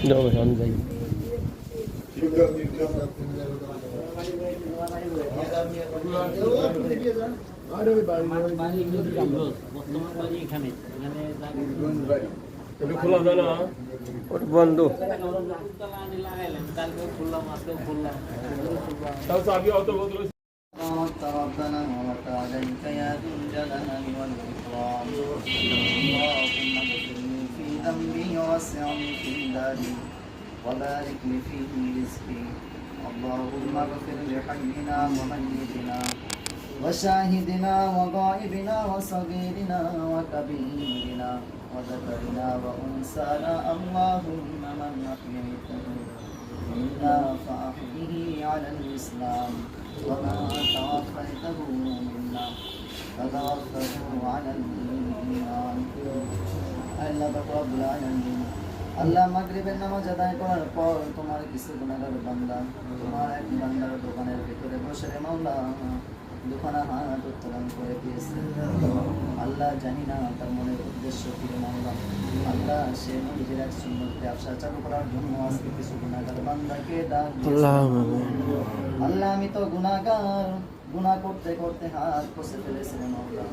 Đâu phải ăn gì. খোলা যায় না বন্ধ ربنا وتعاليك يا ذو الجلال والإكرام اللهم اغفر لي في ذنبي ووسعني في داري وبارك لي في رزقي اللهم اغفر لحينا وميتنا وشاهدنا وغائبنا وصغيرنا وكبيرنا وذكرنا وأنثانا اللهم من أحييته منا فأحيه على الإسلام وما توفيته منا فتوفه على الإيمان আল্লাহ রাব্বুল আলামিন আল্লাহ মাগরিবের নামাজ আদায় করার পর তোমার কিছু গুনাহগার বান্দা তোমার এক বান্দার দোকানের ভিতরে বসে রে মাওলা দোকানে হাত উত্তোলন করে দিয়েছে আল্লাহ জানি না তার মনের উদ্দেশ্য কি রে মাওলা আল্লাহ সে নিজের এক সুন্নত ব্যবসা চালু করার জন্য আজকে কিছু গুনাহগার বান্দাকে ডাক আল্লাহ আমি তো গুনাহগার গুনাহ করতে করতে হাত কষে ফেলেছি রে মাওলা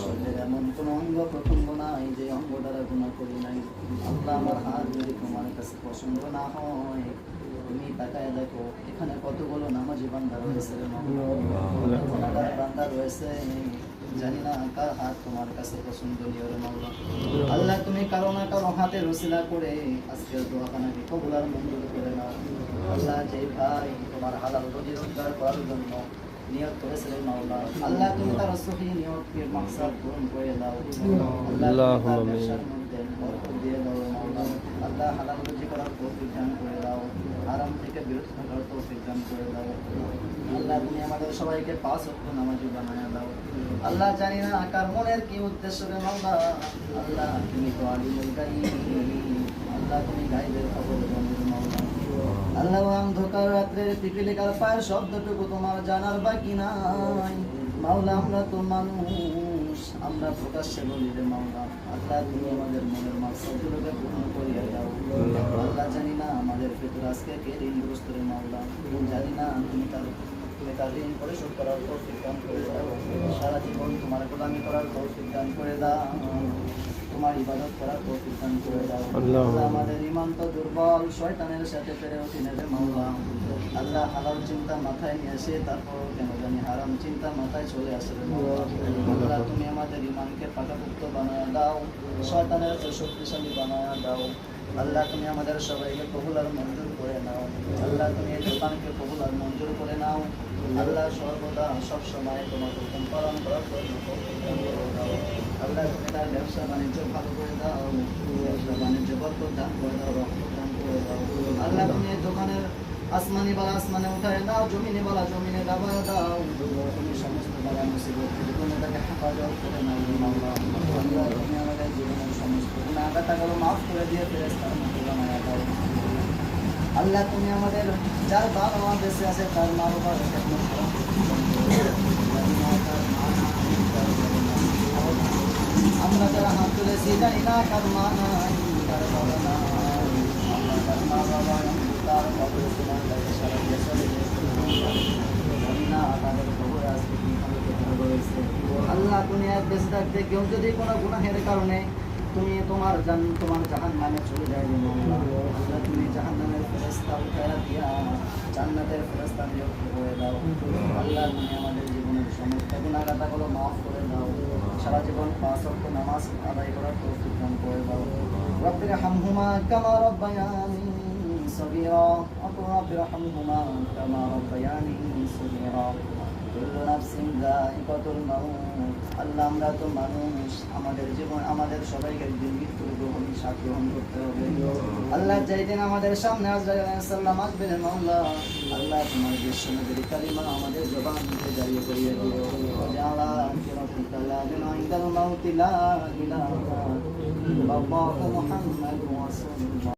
শরীরের এমন কোন অঙ্গ প্রত্যঙ্গ নাই যে অঙ্গ দ্বারা গুনাহ করি নাই আল্লাহ আমার হাত যদি তোমার কাছে পছন্দ না হয় তুমি তাকায় দেখো এখানে কতগুলো নামাজি বান্দা রয়েছে রে মাওলা গুনাহগার বান্দা রয়েছে জানি না কার হাত তোমার কাছে পছন্দনীয় রে মাওলা আল্লাহ তুমি কারো না কারো হাতে রসিলা করে আজকে দোয়াখানাকে কবুল আর মঞ্জুর করে নাও আল্লাহ যে ভাই তোমার হালাল রুজি রোজগার করার জন্য নিয়ত করেছিলেন মাওলা আল্লাহ তুমি তার সহি নিয়তকে মাকসাদ পূরণ করে দাও আল্লাহ ব্যবসার মধ্যে বরকত দিয়ে দাও মাওলা আল্লাহ হালাল রুজি করার তৌফিক দান করে দাও হারাম থেকে বিরত থাকার তৌফিক দান করে দাও আল্লাহ তুমি আমাদের সবাইকে পাঁচ ওয়াক্ত নামাজি বানায়া দাও আল্লাহ জানি না কার মনের কি উদ্দেশ্য রে মাওলা আল্লাহ তুমি তো আলিমুল গায়ব আল্লাহ তুমি গায়বের খবর জানো মাওলা আল্লাহ অন্ধকার রাত্রের পিপিলিকার পায়ের শব্দটুকু তোমার জানার বাকি নাই মাওলা আমরা তো মানুষ আমরা প্রকাশ্যে বলি রে মাওলা আল্লাহ তুমি আমাদের মনের মাকসাদগুলোকে পূর্ণ করিয়া দাও আল্লাহ জানি না আমাদের ভিতর আজকে কে ঋণগ্রস্ত রে মাওলা জানি না তুমি তার ঋণ পরিশোধ করার তৌফিক দান করে দাও সারা জীবন তোমার গোলামি করার তৌফিক দান করে দাও তোমার ইবাদত করার তৌফিক দান করে দাও আল্লাহ আমাদের ঈমান তো দুর্বল শয়তানের সাথে পেরে উঠি না রে মাওলা আল্লাহ হালাল চিন্তা মাথায় নিয়ে আসে তারপর কেন জানি হারাম চিন্তা মাথায় চলে আসে রে মাওলা আল্লাহ তুমি আমাদের ঈমানকে পাকাপোক্ত বানায়া দাও শয়তানের শক্তিশালী বানায়া দাও আল্লাহ তুমি আমাদের সবাইকে কবুল আর মঞ্জুর করে নাও আল্লাহ তুমি এই দোকানকে কবুল আর মঞ্জুর করে নাও আল্লাহ সর্বদা সব সময় তোমার হুকুম পালন করার জন্য আল্লাহ তুমি তার ব্যবসা বাণিজ্য ভালো করে দাও ব্যবসা বাণিজ্য বরকত দান করে দাও রহমত দান করে দাও আল্লাহ তুমি এই দোকানের আসমানি বালা আসমানে উঠায় দাও জমিনে বালা জমিনে দাবায় দাও তুমি সমস্ত বালা মুসিবত থেকে তুমি তাকে হেফাজত করে নাও মাওলা আল্লাহ তুমি আমাদের জীবনের সমস্ত গুনাহগারগুলো মাফ করে দিয়ে ফেরেশতার মতো বানায়া দাও আল্লাহ তুমি আমাদের যার বাবা মা বেঁচে আছে তার মা বাবার খেদমত করো আমরা যারা হাত তুলেছি জানি না কার মা নাই কার বাবা নাই আমরা তার মা বাবা তার খবর তোমার কাছে সারা দিয়ে চলে জানি না তাদের খবর আজকে কিভাবে রয়েছে আল্লাহ তুমি এক বেঁচে থাকতে কেউ যদি কোনো গুনাহের কারণে তুমি তোমার জাহান্নামে চলে যাবে আল্লাহ তুমি জাহান্নামের ফেরেশতা উঠায়া দিয়া জান্নাতের ফেরেশতা নিয়োগ করে দাও আল্লাহ তুমি আমাদের জীবনের সমস্ত গুনাহগুলো মাফ করে দাও সারা জীবন পাঁচ ওয়াক্ত নামাজ আদায় করার তৌফিক দান করে দাও রব্বিরহামহুমা কামা রব্বায়ানি সগীরা রব্বিরহামহুমা কামা রব্বায়ানি সগীরা আল্লাহ আমরা তো মানুষ আমাদের জীবন আমাদের সবাইকে একদিন মৃত্যুর গ্রহণ সাথ গ্রহণ করতে হবে আল্লাহ যেই দিন আমাদের সামনে আজরাইল আসবে মাওলা আল্লাহ তোমার বিশ্বনবীর কালিমা আমাদের জবান থেকে জারি করিয়ে দিও জালা কিরাতিকা লা ইলাহা ইল্লাল্লাহু লা ইলাহা ইল্লাল্লাহু মুহাম্মাদুর রাসূলুল্লাহ